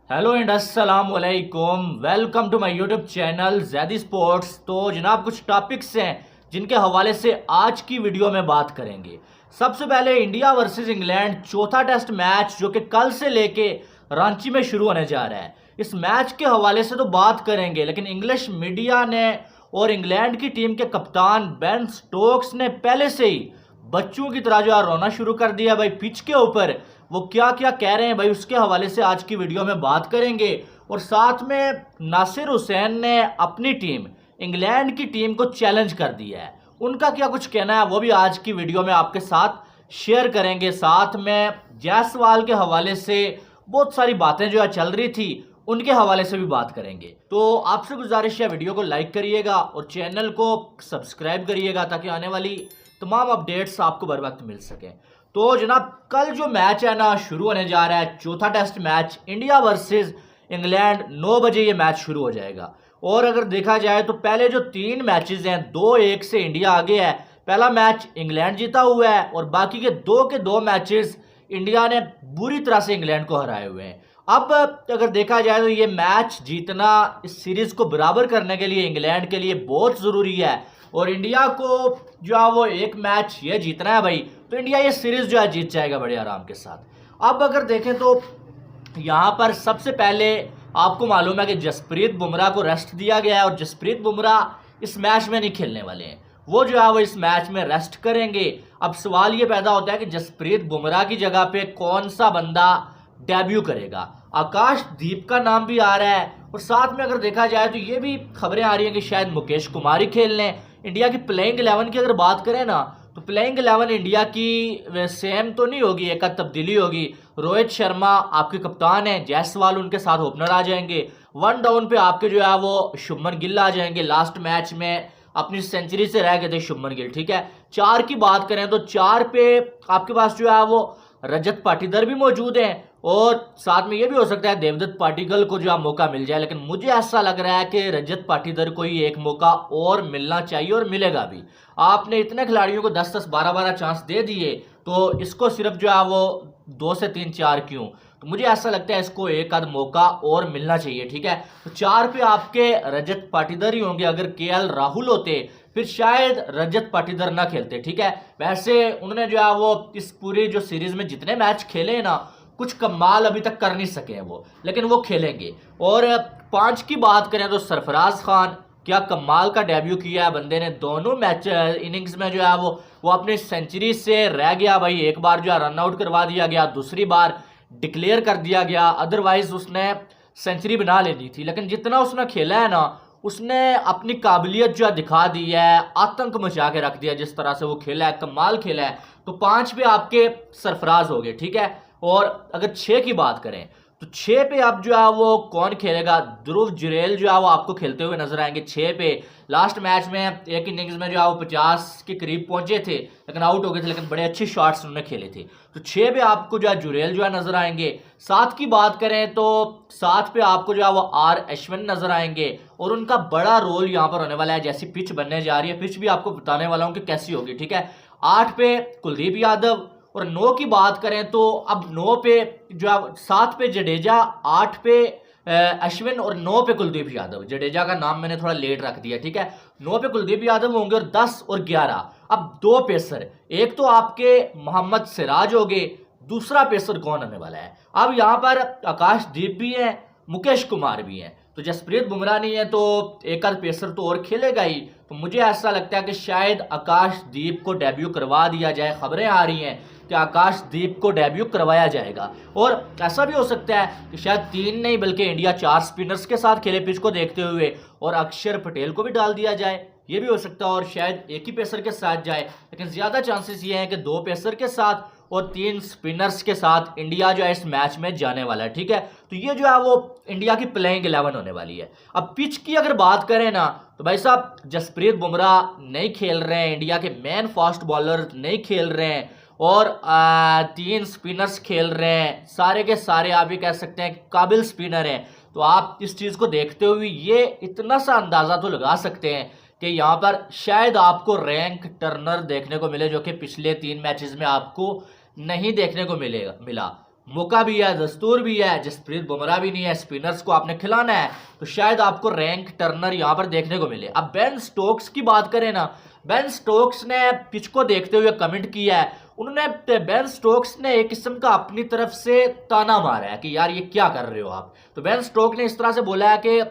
Hello and अस्सलाम वालेकुम। Welcome to my YouTube channel Zaidi sports. तो जनाब कुछ टॉपिक्स हैं जिनके हवाले से आज की वीडियो में बात करेंगे। सबसे पहले इंडिया वर्सेस इंग्लैंड चौथा टेस्ट मैच जो कि कल से लेके रांची में शुरू होने जा रहा है। इस मैच के हवाले से तो बात करेंगे, लेकिन इंग्लिश मीडिया ने और इंग्लैंड की टीम के कप्तान बेन स्टोक्स ने पहले से ही बच्चों की तरह जो है रोना शुरू कर दिया भाई पिच के ऊपर। वो क्या क्या कह रहे हैं भाई, उसके हवाले से आज की वीडियो में बात करेंगे। और साथ में नासिर हुसैन ने अपनी टीम इंग्लैंड की टीम को चैलेंज कर दिया है, उनका क्या कुछ कहना है वो भी आज की वीडियो में आपके साथ शेयर करेंगे। साथ में जायसवाल के हवाले से बहुत सारी बातें जो है चल रही थी, उनके हवाले से भी बात करेंगे। तो आपसे गुजारिश है वीडियो को लाइक करिएगा और चैनल को सब्सक्राइब करिएगा ताकि आने वाली तमाम अपडेट्स आपको बर वक्त मिल सकें। तो जनाब कल जो मैच है ना शुरू होने जा रहा है, चौथा test match India versus England, 9 बजे ये मैच शुरू हो जाएगा। और अगर देखा जाए तो पहले जो 3 मैचेस हैं 2-1 से इंडिया आगे है। पहला मैच इंग्लैंड जीता हुआ है और बाकी के 2 मैचेस इंडिया ने बुरी तरह से इंग्लैंड को हराए हुए हैं। अब अगर देखा जाए तो ये मैच जीतना इस सीरीज को बराबर करने के लिए इंग्लैंड के लिए बहुत ज़रूरी है और इंडिया को जो है वो एक मैच ये जीतना है भाई, तो इंडिया ये सीरीज जो है जीत जाएगा बड़े आराम के साथ। अब अगर देखें तो यहाँ पर सबसे पहले आपको मालूम है कि जसप्रीत बुमराह को रेस्ट दिया गया है और जसप्रीत बुमराह इस मैच में नहीं खेलने वाले हैं, वो जो है वो इस मैच में रेस्ट करेंगे। अब सवाल ये पैदा होता है कि जसप्रीत बुमराह की जगह पे कौन सा बंदा डेब्यू करेगा। आकाशदीप का नाम भी आ रहा है और साथ में अगर देखा जाए तो ये भी खबरें आ रही हैं कि शायद मुकेश कुमार ही खेल लें। इंडिया की प्लेइंग 11 की अगर बात करें ना तो प्लेइंग 11 इंडिया की सेम तो नहीं होगी, एक तब्दीली होगी। रोहित शर्मा आपके कप्तान हैं, जायसवाल उनके साथ ओपनर आ जाएंगे। 1 डाउन पे आपके जो है वो शुभमन गिल आ जाएंगे। लास्ट मैच में अपनी सेंचुरी से रह गए थे शुभमन गिल, ठीक है। 4 की बात करें तो 4 पे आपके पास जो है वो रजत पाटीदार भी मौजूद हैं और साथ में ये भी हो सकता है देवदत्त पाटिकल को जो मौका मिल जाए, लेकिन मुझे ऐसा लग रहा है कि रजत पाटीदार को ही एक मौका और मिलना चाहिए और मिलेगा भी। आपने इतने खिलाड़ियों को 10-10 12-12 चांस दे दिए तो इसको सिर्फ जो है वो 2 से 3 4 क्यों, तो मुझे ऐसा लगता है इसको एक आध मौका और मिलना चाहिए, ठीक है। तो 4 पे आपके रजत पाटीदार ही होंगे। अगर केएल राहुल होते फिर शायद रजत पाटीदार ना खेलते, ठीक है। वैसे उन्होंने जो है वो इस पूरी जो सीरीज में जितने मैच खेले हैं ना, कुछ कमाल अभी तक कर नहीं सके हैं वो, लेकिन वो खेलेंगे। और 5 की बात करें तो सरफराज खान, क्या कमाल का डेब्यू किया है बंदे ने। दोनों मैच इनिंग्स में जो है वो अपनी सेंचुरी से रह गया भाई। एक बार जो है रन आउट करवा दिया गया, दूसरी बार डिक्लेयर कर दिया गया, अदरवाइज उसने सेंचुरी बना लेनी थी। लेकिन जितना उसने खेला है ना, उसने अपनी काबिलियत जो है दिखा दी है, आतंक मचा के रख दिया जिस तरह से वो खेला है, कमाल खेला है। तो 5 पे आपके सरफराज हो गए, ठीक है। और अगर 6 की बात करें तो 6 पे आप जो है वो कौन खेलेगा, ध्रुव जुरैल जो है वो आपको खेलते हुए नजर आएंगे 6 पे। लास्ट मैच में एक इनिंग्स में जो है वो 50 के करीब पहुंचे थे लेकिन आउट हो गए थे, लेकिन बड़े अच्छे शॉट्स उन्होंने खेले थे। तो 6 पे आपको जो है जुरैल जो है नजर आएंगे। 7 की बात करें तो 7 पे आपको जो है वो आर अश्विन नजर आएंगे और उनका बड़ा रोल यहाँ पर होने वाला है। जैसी पिच बनने जा रही है, पिच भी आपको बताने वाला हूँ कि कैसी होगी, ठीक है। 8 पे कुलदीप यादव और 9 की बात करें तो अब 9 पे जो 7 पे जडेजा, 8 पे अश्विन और 9 पे कुलदीप यादव। जडेजा का नाम मैंने थोड़ा लेट रख दिया, ठीक है। 9 पे कुलदीप यादव होंगे और 10 और 11 अब 2 पेसर। एक तो आपके मोहम्मद सिराज हो गए, दूसरा पेसर कौन आने वाला है। अब यहाँ पर आकाशदीप भी है, मुकेश कुमार भी है, तो जसप्रीत बुमराह नहीं है तो एक आध पेसर तो और खेलेगा ही। तो मुझे ऐसा लगता है कि शायद आकाशदीप को डेब्यू करवा दिया जाए। खबरें आ रही हैं कि आकाशदीप को डेब्यू करवाया जाएगा और ऐसा भी हो सकता है कि शायद 3 नहीं बल्कि इंडिया 4 स्पिनर्स के साथ खेले पिच को देखते हुए और अक्षर पटेल को भी डाल दिया जाए, ये भी हो सकता है। और शायद एक ही पेसर के साथ जाए, लेकिन ज़्यादा चांसेस ये हैं कि 2 पेसर के साथ और 3 स्पिनर्स के साथ इंडिया जो है इस मैच में जाने वाला है, ठीक है। तो ये जो है वो इंडिया की प्लेइंग 11 होने वाली है। अब पिच की अगर बात करें ना तो भाई साहब जसप्रीत बुमराह नहीं खेल रहे हैं, इंडिया के मेन फास्ट बॉलर नहीं खेल रहे हैं और 3 स्पिनर्स खेल रहे हैं, सारे के सारे आप ये कह सकते हैं काबिल स्पिनर हैं। तो आप इस चीज़ को देखते हुए ये इतना सा अंदाज़ा तो लगा सकते हैं कि यहाँ पर शायद आपको रैंक टर्नर देखने को मिले, जो कि पिछले 3 मैचेस में आपको नहीं देखने को मिला। मौका भी है, दस्तूर भी है, जसप्रीत बुमराह भी नहीं है, स्पिनर्स को आपने खिलाना है, तो शायद आपको रैंक टर्नर यहां पर देखने को मिले। अब बेन स्टोक्स की बात करें ना, बेन स्टोक्स ने पिच को देखते हुए कमेंट किया है। उन्होंने बेन स्टोक्स ने एक किस्म का अपनी तरफ से ताना मारा है कि यार ये क्या कर रहे हो आप। तो बेन स्टोक्स ने इस तरह से बोला है कि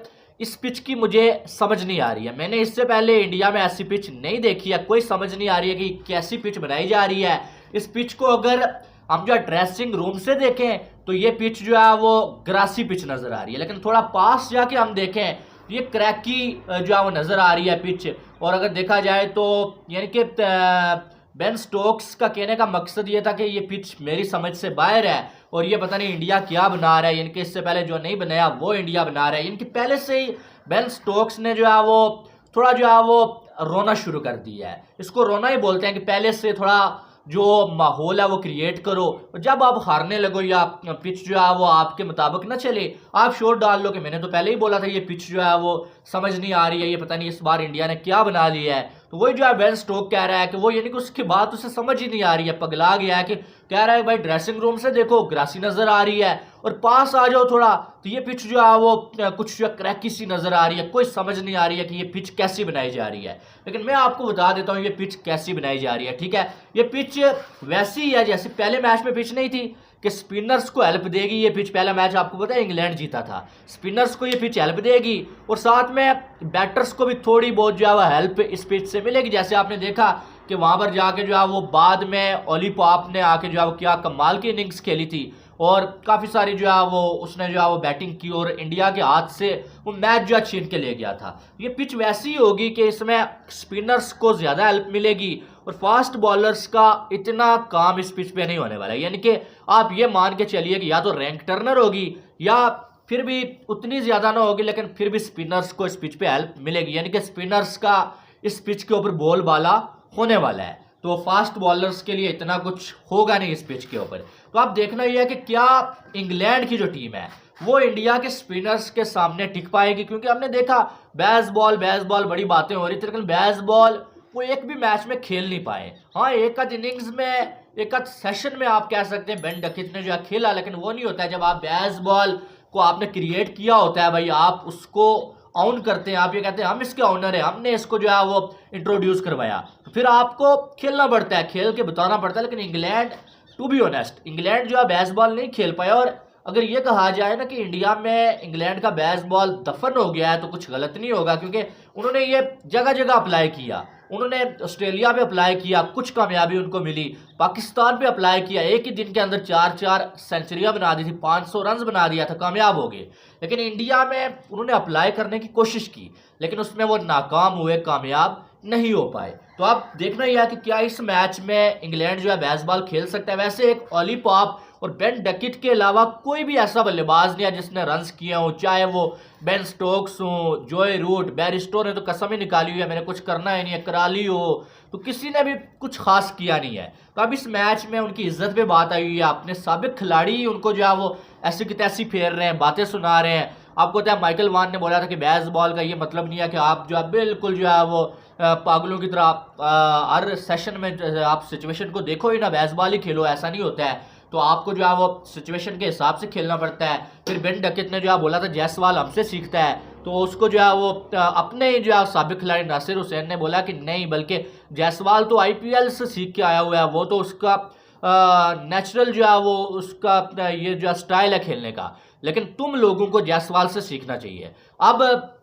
इस पिच की मुझे समझ नहीं आ रही है, मैंने इससे पहले इंडिया में ऐसी पिच नहीं देखी है, कोई समझ नहीं आ रही है कि कैसी पिच बनाई जा रही है। इस पिच को अगर हम जो ड्रेसिंग रूम से देखें तो ये पिच जो है वो ग्रासी पिच नजर आ रही है, लेकिन थोड़ा पास जाके हम देखें तो ये क्रैकी जो है वो नजर आ रही है पिच। और अगर देखा जाए तो यानी कि बेन स्टोक्स का कहने का मकसद ये था कि ये पिच मेरी समझ से बाहर है और ये पता नहीं इंडिया क्या बना रहा है, यानी कि इससे पहले जो नहीं बनाया वो इंडिया बना रहा है। इनकी पहले से ही बेन स्टोक्स ने जो है वो थोड़ा जो है वो रोना शुरू कर दिया है। इसको रोना ही बोलते हैं कि पहले से थोड़ा जो माहौल है वो क्रिएट करो, और जब आप हारने लगो या पिच जो है वो आपके मुताबिक ना चले, आप शोर डाल लो कि मैंने तो पहले ही बोला था ये पिच जो है वो समझ नहीं आ रही है, ये पता नहीं इस बार इंडिया ने क्या बना लिया है। तो वही जो है बेन स्टोक कह रहा है कि वो यानी कि उसकी बात उसे समझ ही नहीं आ रही है, पगला गया है, कि कह रहा है भाई ड्रेसिंग रूम से देखो ग्रासी नजर आ रही है और पास आ जाओ थोड़ा तो ये पिच जो है वो कुछ जो क्रैकी सी नजर आ रही है, कोई समझ नहीं आ रही है कि ये पिच कैसी बनाई जा रही है। लेकिन मैं आपको बता देता हूँ ये पिच कैसी बनाई जा रही है, ठीक है। ये पिच वैसी ही है जैसे पहले मैच में पिच नहीं थी कि स्पिनर्स को हेल्प देगी ये पिच। पहला मैच आपको पता है इंग्लैंड जीता था, स्पिनर्स को ये पिच हेल्प देगी और साथ में बैटर्स को भी थोड़ी बहुत जो है वो हेल्प इस पिच से मिलेगी। जैसे आपने देखा कि वहां पर जाके जो है वो बाद में ओली पॉप ने आके जो है वो क्या कमाल की इनिंग्स खेली थी और काफ़ी सारी जो है वो उसने जो है वो बैटिंग की और इंडिया के हाथ से वो मैच जो है छीन के ले गया था। ये पिच वैसी होगी कि इसमें स्पिनर्स को ज़्यादा हेल्प मिलेगी और फास्ट बॉलर्स का इतना काम इस पिच पे नहीं होने वाला है। यानी कि आप ये मान के चलिए कि या तो रैंक टर्नर होगी या फिर भी उतनी ज़्यादा ना होगी, लेकिन फिर भी स्पिनर्स को इस पिच पे हेल्प मिलेगी। यानी कि स्पिनर्स का इस पिच के ऊपर बोलबाला होने वाला है, तो फास्ट बॉलर्स के लिए इतना कुछ होगा नहीं इस पिच के ऊपर। तो आप देखना यह है कि क्या इंग्लैंड की जो टीम है वो इंडिया के स्पिनर्स के सामने टिक पाएगी, क्योंकि हमने देखा बेसबॉल बड़ी बातें हो रही थी, लेकिन बेसबॉल वो एक भी मैच में खेल नहीं पाए। हाँ, एक आध इनिंग्स में एक आध सेशन में आप कह सकते हैं बेन डकिट ने जो है खेला, लेकिन वो नहीं होता है जब आप बेसबॉल को आपने क्रिएट किया होता है भाई, आप उसको ऑन करते हैं, आप ये कहते हैं हम इसके ऑनर हैं, हमने इसको जो है वो इंट्रोड्यूस करवाया, तो फिर आपको खेलना पड़ता है, खेल के बताना पड़ता है। लेकिन England, to be honest, England जो है बेसबॉल नहीं खेल पाया। और अगर ये कहा जाए ना कि इंडिया में इंग्लैंड का बेसबॉल दफन हो गया है तो कुछ गलत नहीं होगा, क्योंकि उन्होंने ये जगह जगह अप्लाई किया। उन्होंने ऑस्ट्रेलिया पे अप्लाई किया, कुछ कामयाबी उनको मिली, पाकिस्तान पे अप्लाई किया, एक ही दिन के अंदर 4-4 सेंचुरियां बना दी थी, 500 रन बना दिया था, कामयाब हो गए। लेकिन इंडिया में उन्होंने अप्लाई करने की कोशिश की, लेकिन उसमें वो नाकाम हुए, कामयाब नहीं हो पाए। तो आप देखना ही है कि क्या इस मैच में इंग्लैंड जो है बेसबॉल खेल सकता है। वैसे एक ओली पॉप और बेन डकिट के अलावा कोई भी ऐसा बल्लेबाज नहीं है जिसने रन्स किए हों, चाहे वो बेन स्टोक्स हो, जोए रूट, बैरिस्टो ने तो कसम ही निकाली हुई है मैंने कुछ करना ही नहीं है, कराली हो, तो किसी ने भी कुछ खास किया नहीं है। तो अब इस मैच में उनकी इज्जत पे बात आई हुई है, अपने साबिक खिलाड़ी उनको जो है वो ऐसी की तैसी फेर रहे हैं, बातें सुना रहे हैं। आपको पता है माइकल वान ने बोला था कि बेसबॉल का ये मतलब नहीं है कि आप जो है बिल्कुल जो है वो पागलों की तरह हर सेशन में आप सिचुएशन को देखो ही ना, बेसबॉल ही खेलो, ऐसा नहीं होता है। तो आपको जो है वो सिचुएशन के हिसाब से खेलना पड़ता है। फिर बेन डकिट ने जो है बोला था जायसवाल हमसे सीखता है, तो उसको जो है वो अपने ही जो है साबिक खिलाड़ी नासिर हुसैन ने बोला कि नहीं, बल्कि जायसवाल तो आईपीएल से सीख के आया हुआ है, वो तो उसका नेचुरल जो है वो उसका ये जो स्टाइल है खेलने का, लेकिन तुम लोगों को जायसवाल से सीखना चाहिए। अब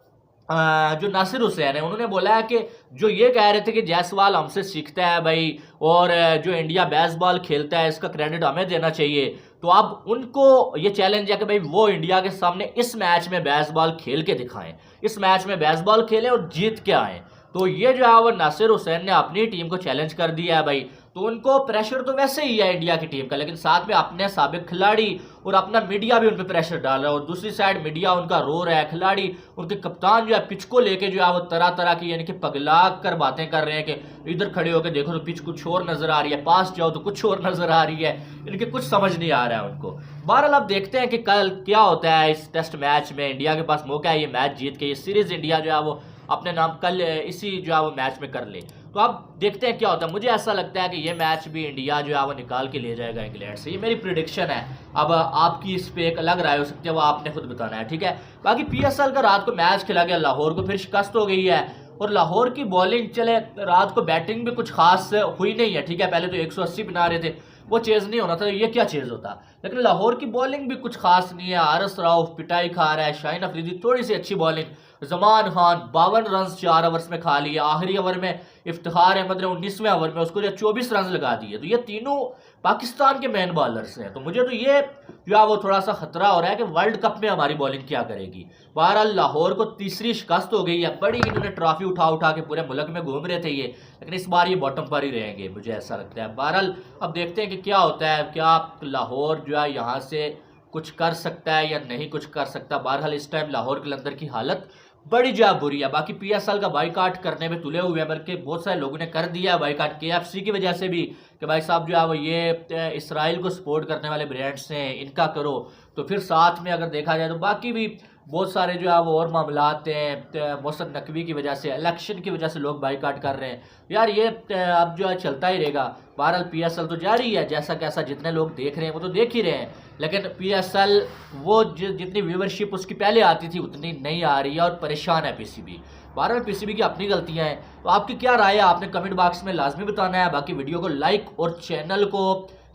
जो नासिर हुसैन है उन्होंने बोला है कि जो ये कह रहे थे कि जायसवाल हमसे सीखता है भाई और जो इंडिया बेसबॉल खेलता है इसका क्रेडिट हमें देना चाहिए, तो अब उनको ये चैलेंज है कि भाई वो इंडिया के सामने इस मैच में बेसबॉल खेल के दिखाएं, इस मैच में बेसबॉल खेलें और जीत के आएँ। तो ये जो है वो नासिर हुसैन ने अपनी टीम को चैलेंज कर दिया है भाई। तो उनको प्रेशर तो वैसे ही है इंडिया की टीम का, लेकिन साथ में अपने साबिक खिलाड़ी और अपना मीडिया भी उन पर प्रेशर डाल रहा है, और दूसरी साइड मीडिया उनका रो रहा है, खिलाड़ी उनके कप्तान जो है पिच को लेके जो है वो तरह तरह की यानी कि पगला कर बातें कर रहे हैं कि इधर खड़े होकर देखो तो पिच कुछ और नजर आ रही है, पास जाओ तो कुछ और नजर आ रही है, इनके कुछ समझ नहीं आ रहा है उनको। बहरहाल अब देखते हैं कि कल क्या होता है इस टेस्ट मैच में। इंडिया के पास मौका है ये मैच जीत के ये सीरीज इंडिया जो है वो अपने नाम कल इसी जो है वो मैच में कर ले। तो अब देखते हैं क्या होता है। मुझे ऐसा लगता है कि ये मैच भी इंडिया जो है वो निकाल के ले जाएगा इंग्लैंड से, ये मेरी प्रिडिक्शन है। अब आपकी इस पे एक अलग राय हो सकती है, वो आपने खुद बताना है, ठीक है। बाकी PSL का रात को मैच खेला गया, लाहौर को फिर शिकस्त हो गई है। और लाहौर की बॉलिंग, चले रात को बैटिंग भी कुछ खास हुई नहीं है, ठीक है। पहले तो 180 बना रहे थे, वो चेज़ नहीं होना था, ये क्या चेज़ होता। लेकिन लाहौर की बॉलिंग भी कुछ खास नहीं है। आरस राउफ पिटाई खा रहा है, शाहीन अफरीदी थोड़ी सी अच्छी bowling, Zaman Khan 52 run 4 overs में खा लिया। आखिरी ओवर में इफ्तिखार अहमद ने 19वें ओवर में उसको जो 24 रन लगा दिए। तो ये तीनों पाकिस्तान के मेन बॉलर्स हैं। तो मुझे तो ये जो है वो थोड़ा सा खतरा हो रहा है कि वर्ल्ड कप में हमारी बॉलिंग क्या करेगी। बहरहाल लाहौर को तीसरी शिकस्त हो गई है, बड़ी इन्होंने ट्रॉफी उठा उठा के पूरे मुल्क में घूम रहे थे ये, लेकिन इस बार ये बॉटम पर ही रहेंगे, मुझे ऐसा लगता है। बहरहाल अब देखते हैं कि क्या होता है, क्या लाहौर जो है यहाँ से कुछ कर सकता है या नहीं कुछ कर सकता। बहरहाल इस टाइम लाहौर कलंदर की हालत बड़ी ज्यादा बुरी है। बाकी PSL का बाइकाट करने में तुले हुए हैं, बल्कि बहुत सारे लोगों ने कर दिया है बाइकाट KFC की वजह से भी, कि भाई साहब जो है वो ये इसराइल को सपोर्ट करने वाले ब्रांड्स हैं, इनका करो। तो फिर साथ में अगर देखा जाए तो बाकी भी बहुत सारे जो है वो और मामलात हैं, मौसम नकवी की वजह से, इलेक्शन की वजह से लोग बाइकाट कर रहे हैं। यार ये अब जो है चलता ही रहेगा। बहरहाल PSL तो जारी है, जैसा कैसा जितने लोग देख रहे हैं वो तो देख ही रहे हैं, लेकिन PSL वो जितनी व्यूवरशिप उसकी पहले आती थी उतनी नहीं आ रही है और परेशान है PCB। बहरहाल PCB की अपनी गलतियां हैं। तो आपकी क्या राय है आपने कमेंट बॉक्स में लाजमी बताना है। बाकी वीडियो को लाइक और चैनल को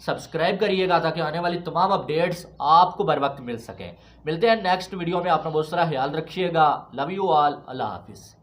सब्सक्राइब करिएगा ताकि आने वाली तमाम अपडेट्स आपको बर वक्त मिल सकें। मिलते हैं नेक्स्ट वीडियो में, अपना बहुत सारा ख्याल रखिएगा। लव यू ऑल, अल्लाह हाफिज़।